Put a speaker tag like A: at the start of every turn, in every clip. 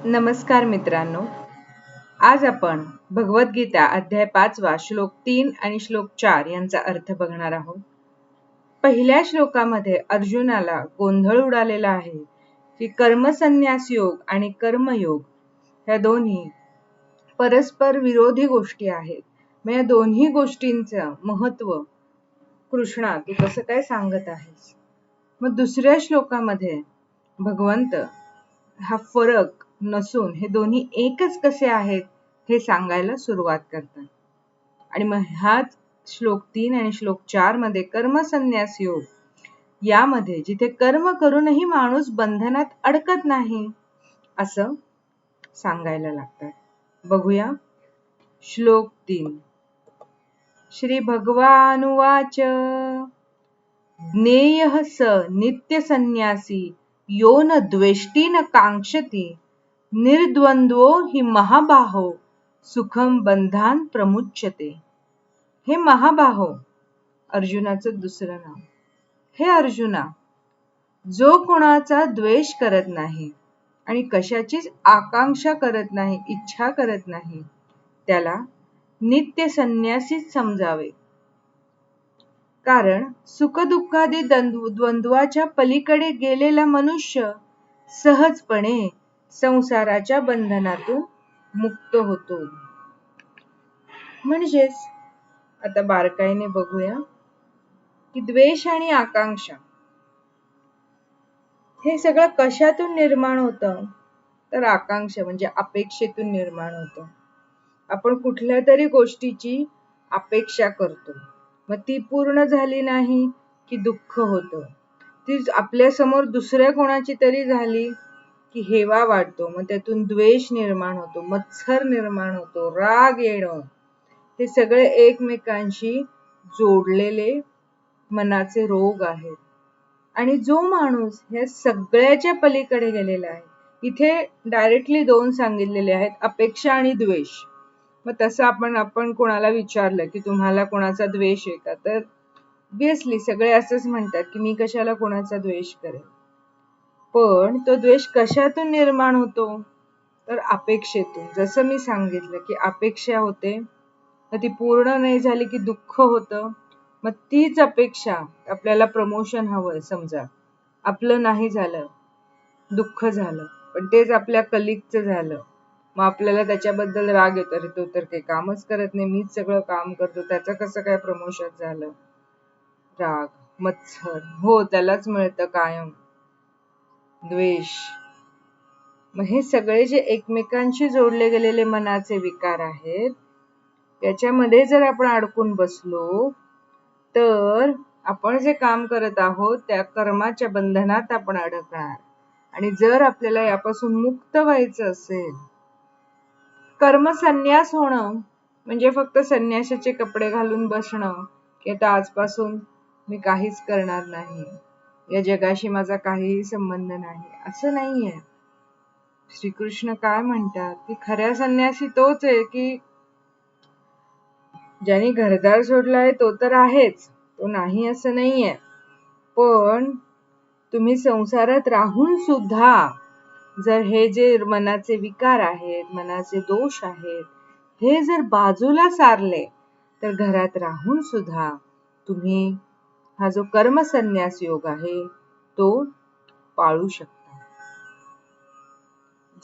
A: नमस्कार मित्रांनो, आज आपण भगवद्गीता अध्याय 5 श्लोक 3 आणि श्लोक 4 यांचा अर्थ बघणार आहोत. पहिल्या श्लोकामध्ये अर्जुनाला गोंधळ उडालेला आहे की कर्मसन्यास योग आणि कर्मयोग ह्या दोन्ही परस्पर विरोधी गोष्टी आहेत. मग या दोन्ही गोष्टींचं महत्व कृष्णा तू कसं काय सांगत आहेस. मग दुसऱ्या श्लोकामध्ये भगवंत हा फरक नसून हे दोन्ही एकच कसे आहेत हे सांगायला सुरुवात करतात. आणि मग ह्याच श्लोक 3 आणि श्लोक 4 मध्ये कर्मसन्यास योग यामध्ये जिथे कर्म करूनही माणूस बंधनात अडकत नाही असं सांगायला लागतात. बघूया श्लोक 3. श्री भगवानुवाच ज्ञेयः स नित्य संन्यासी यो न द्वेष्टी न कांक्षती निर्द्वंद्वो हि महाबाहो सुखम बंधान प्रमुच्यते. हे महाबाहो, अर्जुनाचं दुसरं नाव. हे अर्जुना, जो कोणाचा द्वेष करत नाही आणि कशाचीच आकांक्षा करत नाही, इच्छा करत नाही, त्याला नित्य संन्यासीच समजावे. कारण सुखदुःखादी द्वंद्वाच्या पलीकडे गेलेला मनुष्य सहजपणे संसाराच्या बंधनातून मुक्त होतो. म्हणजेच आता बारकाईने बघूया की द्वेष आणि आकांक्षा हे सगळं कशातून निर्माण होतं, तर आकांक्षा म्हणजे अपेक्षेतून निर्माण होतं. आपण कुठल्या तरी गोष्टीची अपेक्षा करतो, मग ती पूर्ण झाली नाही की दुःख होतं. ती आपल्या समोर दुसऱ्या कोणाची तरी झाली की हेवा वाटतो, मग त्यातून द्वेष निर्माण होतो, मत्सर निर्माण होतो, राग येणं. हे सगळे एकमेकांशी जोडलेले मनाचे रोग आहेत. आणि जो माणूस या सगळ्याच्या पलीकडे गेलेला आहे, इथे डायरेक्टली दोन सांगितलेले आहेत, अपेक्षा आणि द्वेष. मग तसं आपण कोणाला विचारलं की तुम्हाला कोणाचा द्वेष आहे का, तर ऑब्वियसली सगळे असंच म्हणतात की मी कशाला कोणाचा द्वेष करेन. पण तो द्वेष कशातून निर्माण होतो, तर अपेक्षेतून. जसं मी सांगितलं की अपेक्षा होते, मग ती पूर्ण नाही झाली की दुःख होतं. मग तीच अपेक्षा, आपल्याला प्रमोशन हवंय समजा, आपलं नाही झालं, दुःख झालं, पण तेच आपल्या कलिगचं झालं, मग आपल्याला त्याच्याबद्दल राग येतो, अरे तो तर काही कामच करत नाही, मीच सगळं काम करतो, त्याचं कसं काय प्रमोशन झालं. राग, मत्सर, हो त्यालाच मिळतं कायम. द्वेष. मग हे सगळे जे एकमेकांशी जोडले गेलेले मनाचे विकार आहेत, त्याच्यामध्ये जर आपण अडकून बसलो तर आपण जे काम करत आहोत त्या कर्माच्या बंधनात आपण अडकणार. आणि जर आपल्याला यापासून मुक्त व्हायचं असेल, कर्मसन्यास होणं म्हणजे फक्त संन्यासाचे कपडे घालून बसणं की आता आजपासून मी काहीच करणार नाही, या जगाशी माझा काहीही संबंध नाही, असं नाहीये. श्रीकृष्ण काय म्हणतात की खऱ्या संन्यासी तोच आहे की ज्याने घरदार सोडलाय, तो तर आहेच, तो नाही असं नाहीये. पण तुम्ही संसारात राहून सुद्धा जर हे जे मनाचे विकार आहेत, मनाचे दोष आहेत, हे जर बाजूला सारले, तर घरात राहून सुद्धा तुम्ही हा जो कर्मसन्यास योग आहे तो पाळू शकता.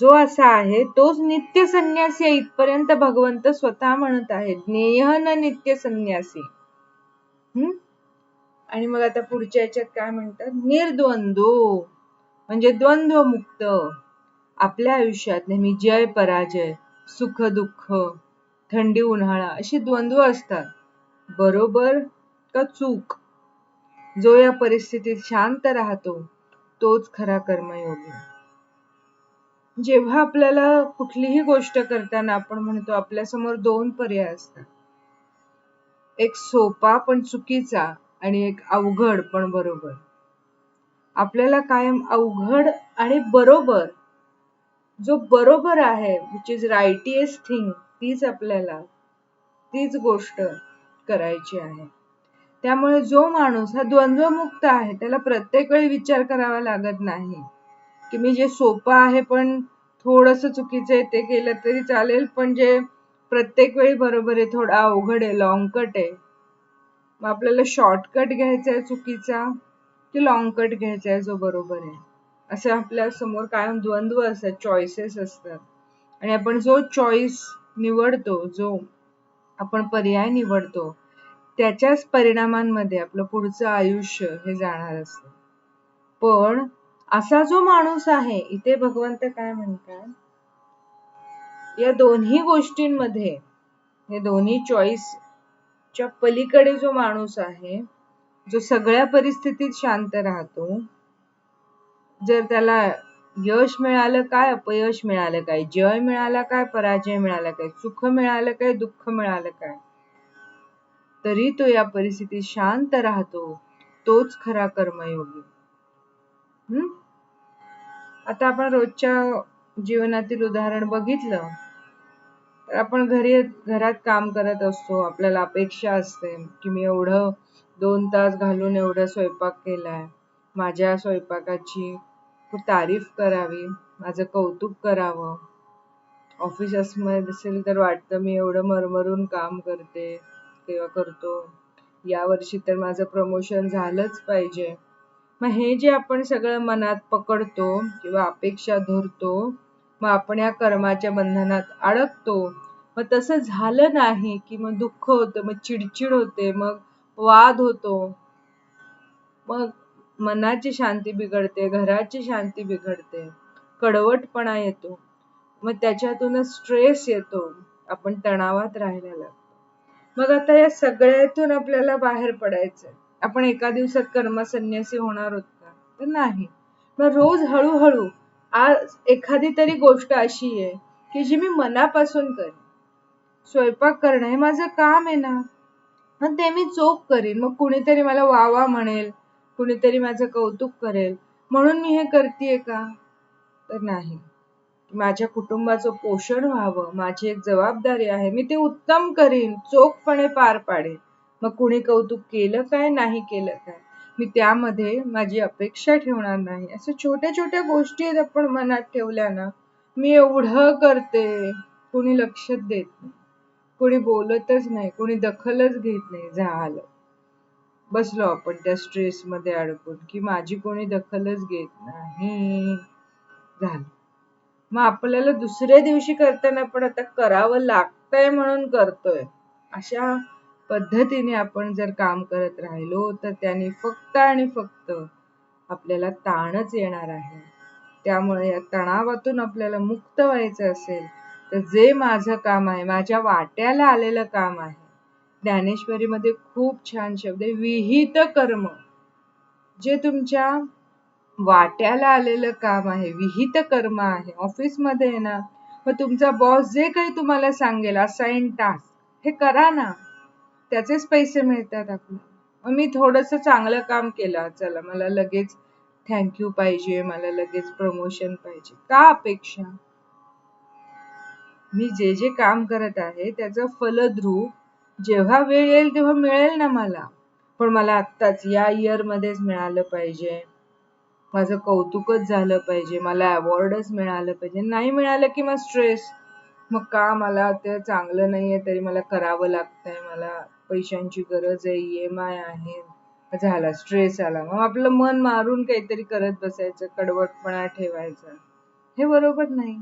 A: जो असा आहे तोच नित्य संन्यासी आहे, इथपर्यंत भगवंत स्वतः म्हणत आहेत, ज्ञेयः न नित्य संन्यासी. आणि मग आता पुढच्या याच्यात काय म्हणतात, निर्द्वंद्व म्हणजे द्वंद्व मुक्त. आपल्या आयुष्यात नेहमी जय पराजय, सुख दुःख, थंडी उन्हाळा अशी द्वंद्व असतात, बरोबर का चूक. जो या परिस्थितीत शांत राहतो तोच खरा कर्मयोगी. जेव्हा आपल्याला कुठलीही गोष्ट करताना आपण म्हणतो आपल्या समोर दोन पर्याय असतात, एक सोपा पण चुकीचा आणि एक अवघड पण बरोबर. आपल्याला कायम अवघड आणि बरोबर, जो बरोबर आहे which is righteous thing, तीच गोष्ट करायची आहे. त्यामुळे जो माणूस हा द्वंद्वमुक्त आहे त्याला प्रत्येक वेळी विचार करावा लागत नाही की मी जे सोपं आहे पण थोडस चुकीचं आहे ते केलं तरी चालेल, पण जे प्रत्येक वेळी बरोबर आहे थोडं अवघड आहे, लॉंग कट आहे. मग आपल्याला शॉर्टकट घ्यायचा आहे चुकीचा की लॉंग कट घ्यायचा आहे जो बरोबर आहे, असं आपल्या समोर कायम द्वंद्व असतात, चॉईसेस असतात. आणि आपण जो चॉईस निवडतो, जो आपण पर्याय निवडतो, त्याच्याच परिणामांमध्ये आपलं पुढचं आयुष्य हे जाणार असतं. पण असा जो माणूस आहे, इथे भगवंत काय म्हणतात, या दोन्ही गोष्टींमध्ये, हे दोन्ही चॉईसच्या पलीकडे जो माणूस आहे, जो सगळ्या परिस्थितीत शांत राहतो, जर त्याला यश मिळालं काय, अपयश मिळालं काय, जय मिळाला काय, पराजय मिळाला काय, सुख मिळालं काय, दुःख मिळालं काय, तरी तो या परिस्थितीत शांत राहतो, तोच खरा कर्मयोगी. आता आपण रोजच्या जीवनातील उदाहरण बघितलं तर आपण घरात काम करत असतो, आपल्याला अपेक्षा असते की मी एवढं 2 तास घालून एवढं स्वयंपाक केलाय, माझ्या स्वयंपाकाची तारीफ करावी, माझं कौतुक करावं. ऑफिस असेल तर वाटतं मी एवढं मरमरून काम करते किंवा करतो, या वर्षी तर माझं प्रमोशन झालंच पाहिजे. मग हे जे आपण सगळं मनात पकडतो किंवा अपेक्षा धरतो, मग आपण या कर्माच्या बंधनात अडकतो. मग तसं झालं नाही की मग दुःख होतं, मग चिडचिड होते, मग वाद होतो, मग मनाची शांती बिघडते, घराची शांती बिघडते, कडवटपणा येतो, मग त्याच्यातूनच स्ट्रेस येतो, आपण तणावात राहायला लागतो. मग आता या सगळ्यातून आपल्याला बाहेर पडायचंय. आपण एका दिवसात कर्मसन्यासी होणार आहोत का? तर नाही. मग रोज हळूहळू आज एखादी तरी गोष्ट अशी आहे की जी मी मनापासून करेन. स्वयंपाक करणं हे माझं काम आहे ना, मग ते मी चोख करीन. मग कुणीतरी मला वा म्हणेल, कुणीतरी माझं कौतुक करेल म्हणून मी हे करतेय का? तर नाही. माझ्या कुटुंबाचं पोषण व्हावं, माझी एक जबाबदारी आहे, मी ते उत्तम करीन, चोखपणे पार पाडेन. मग कुणी कौतुक केलं काय, नाही केलं काय, मी त्यामध्ये माझी अपेक्षा ठेवणार नाही. अशा छोट्या छोट्या गोष्टी आपण मनात ठेवल्या ना, मी एवढं करते, कुणी लक्षच देत नाही, कुणी बोलतच नाही, कुणी दखलच घेत नाही, झालं. बसलो आपण त्या स्ट्रेस मध्ये अडकून की माझी कोणी दखलच घेत नाही, झालं. मग आपल्याला दुसऱ्या दिवशी करताना पण आता करावं लागतंय म्हणून करतोय, अशा पद्धतीने आपण जर काम करत राहिलो तर त्याने फक्त आणि फक्त आपल्याला ताणच येणार आहे. त्यामुळे या तणावातून आपल्याला मुक्त व्हायचं असेल तर जे माझं काम आहे, माझ्या वाट्याला आलेलं काम आहे, ज्ञानेश्वरीमध्ये खूप छान शब्द आहे, विहित कर्म. जे तुमच्या वाट्याला आलेलं काम आहे, विहित कर्म आहे, ऑफिस मध्ये आहे ना, मग तुमचा बॉस जे काही तुम्हाला सांगेल, असाइन टास्क हे करा ना, त्याचेच पैसे मिळतात आपल्याला. मग मी थोडस चांगलं काम केलं, चला मला लगेच थँक्यू पाहिजे, मला लगेच प्रमोशन पाहिजे, का अपेक्षा? मी जे जे काम करत आहे त्याचं फलद्रूप जेव्हा वेळ येईल तेव्हा मिळेल ना मला, पण मला आत्ताच या इयर मध्येच मिळालं पाहिजे, माझं कौतुकच झालं पाहिजे, मला अवॉर्डच मिळालं पाहिजे. नाही मिळालं की मग स्ट्रेस, मग का मला ते चांगलं नाहीये तरी मला करावं लागतंय, मला पैशांची गरज आहे, EMI आहे, झाला स्ट्रेस आला, मग आपलं मन मारून काहीतरी करत बसायचं, कडवटपणा ठेवायचा, हे बरोबर नाही.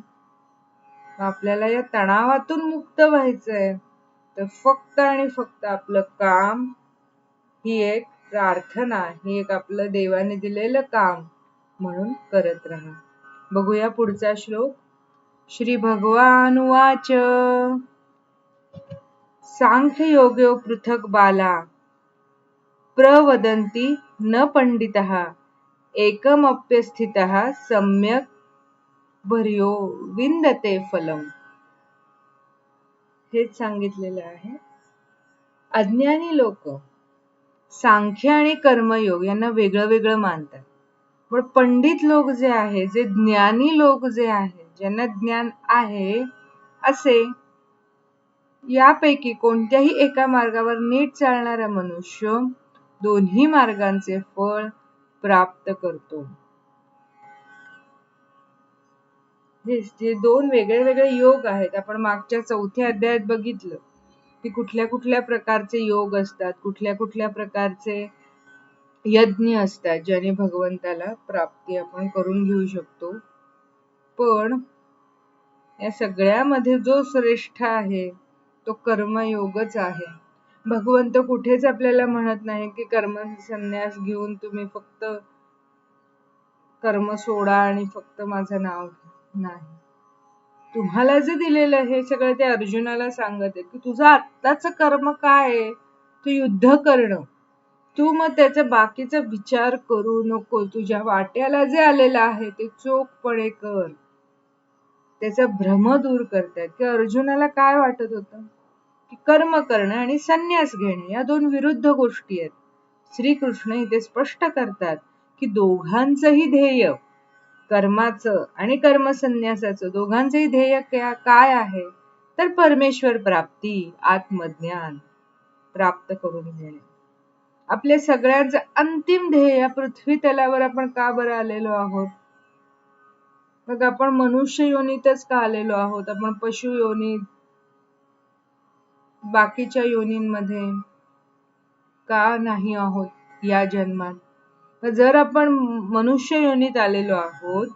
A: आपल्याला या तणावातून मुक्त व्हायचंय तर फक्त आणि फक्त आपलं काम ही एक प्रार्थना, ही एक आपलं देवाने दिलेलं काम म्हणून करत राहा. बघूया पुढचा श्लोक. श्री भगवान उवाच सांख्य योगो पृथक बाला प्रवदन्ति न पंडितः एकमप्यस्थितः सम्यक भर्यो विंदते फलम. हेच सांगितलेलं आहे. अज्ञानी लोक सांख्य आणि कर्मयोग यांना वेगळं वेगळं मानतात, पण पंडित लोक जे आहे, जे ज्ञानी लोक जे आहे, ज्यांना ज्ञान आहे, असे यापैकी कोणत्याही एका मार्गावर नीट चालणारा मनुष्य दोन्ही मार्गांचे फळ प्राप्त करतो. हे जे दोन वेगळे वेगळे योग आहेत, आपण मागच्या 4थ्या अध्यायात बघितलं की कुठल्या कुठल्या प्रकारचे योग असतात, कुठल्या कुठल्या प्रकारचे यज्ञ असतात ज्याने भगवंताला प्राप्ती आपण करून घेऊ शकतो. पण या सगळ्यामध्ये जो श्रेष्ठ आहे तो कर्मयोगच आहे. भगवंत कुठेच आपल्याला म्हणत नाही की कर्म संन्यास घेऊन तुम्ही फक्त कर्म सोडा आणि फक्त माझं नाव घ्या. नाही, तुम्हाला जे दिलेलं हे सगळं ते अर्जुनाला सांगत आहे की तुझं आत्ताच कर्म काय आहे, तू युद्ध करणं. तू मग त्याचा बाकीचा विचार करू नको. तुझ्या वाट्याला जे आलेलं आहे ते चोखपणे कर. त्याचा भ्रम दूर करतात की अर्जुनाला काय वाटत होतं की कर्म करणं आणि संन्यास घेणे या दोन विरुद्ध गोष्टी आहेत. श्रीकृष्ण इथे स्पष्ट करतात की दोघांचंही ध्येय, कर्माचं आणि कर्म संन्यासाचं दोघांचंही ध्येय काय आहे, तर परमेश्वर प्राप्ती, आत्मज्ञान प्राप्त करून घेणे. आपल्या सगळ्यांचं अंतिम ध्येय या पृथ्वी तलावर आपण का बरं आलेलो आहोत? मग आपण मनुष्य योनीतच का आलेलो आहोत? आपण पशु योनीत, बाकीच्या योनींमध्ये का नाही आहोत या जन्मात? तर जर आपण मनुष्य योनीत आलेलो आहोत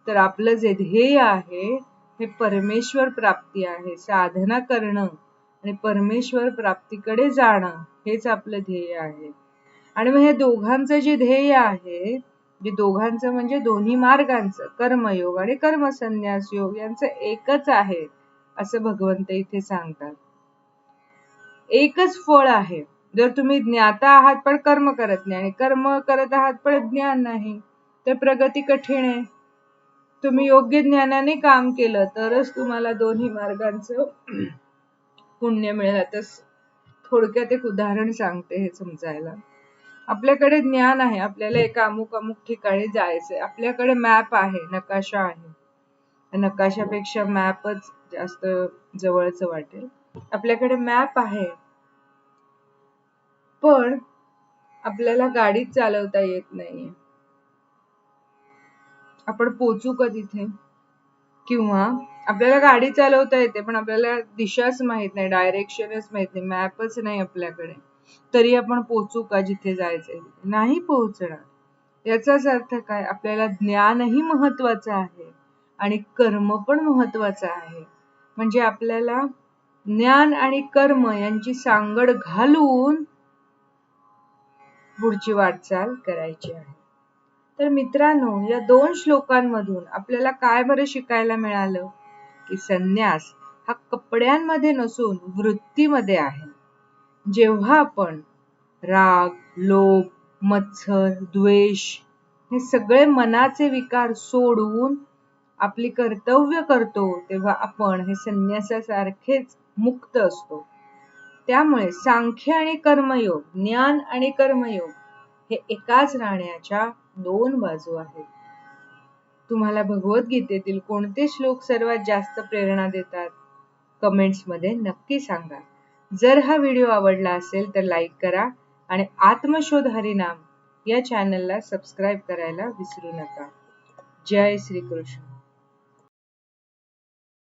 A: तर आपलं जे ध्येय आहे हे परमेश्वर प्राप्ती आहे. साधना करणं आणि परमेश्वर प्राप्तीकडे जाणं हेच आपलं ध्येय आहे. आणि मग हे दोघांचं जे ध्येय आहे, जे दोघांचं म्हणजे दोन्ही मार्गांचं, कर्मयोग आणि कर्म संन्यास योग यांचं एकच आहे असं भगवंत इथे सांगतात. एकच फळ आहे. जर तुम्ही ज्ञाता आहात पण कर्म करत नाही आणि कर्म करत आहात पण ज्ञान नाही, तर प्रगती कठीण आहे. तुम्ही योग्य ज्ञानाने काम केलं तरच तुम्हाला दोन्ही मार्गांचं पुण्य मिळेल. आता थोडक्यात एक उदाहरण सांगते हे समजायला. आपल्याकडे ज्ञान आहे, आपल्याला एका अमुक ठिकाणी जायचंय, आपल्याकडे मॅप आहे, नकाशा आहे. नकाशापेक्षा मॅपच जास्त जवळचं वाटेल. आपल्याकडे मॅप आहे पण आपल्याला गाडी चालवता येत नाहीये. आपण पोचू का तिथे? किंवा आपल्याला गाडी चालवता येते पण आपल्याला दिशाच माहित नाही, डायरेक्शनच माहित नाही, मॅपच नाही आपल्याकडे, तरी आपण पोचू का जिथे जायचंय? नाही पोहोचणार. याचाच अर्थ काय? आपल्याला ज्ञानही महत्वाचं आहे आणि कर्म पण महत्वाचं आहे. म्हणजे आपल्याला ज्ञान आणि कर्म यांची सांगड घालून पुढची वाटचाल करायची आहे. तर मित्रांनो, या 2 श्लोकांमधून आपल्याला काय बरं शिकायला मिळालं की संन्यास हा कपड्यांमध्ये नसून वृत्तीमध्ये आहे. जेव्हा आपण राग, लोभ, मत्सर, द्वेष हे सगळे मनाचे विकार सोडून आपली कर्तव्य करतो तेव्हा आपण हे संन्यासासारखेच मुक्त असतो. त्यामुळे सांख्य आणि कर्मयोग, ज्ञान आणि कर्मयोग हे एकाच नाण्याच्या 2 बाजू आहेत. तुम्हाला भगवद्गीतेतील कोणते श्लोक सर्वात जास्त प्रेरणा देतात? कमेंट्स मध्ये नक्की सांगा. जर हा व्हिडिओ आवडला असेल तर लाईक करा आणि आत्मशोध हरिनाम या चॅनलला सबस्क्राईब करायला विसरू नका. जय श्री कृष्ण.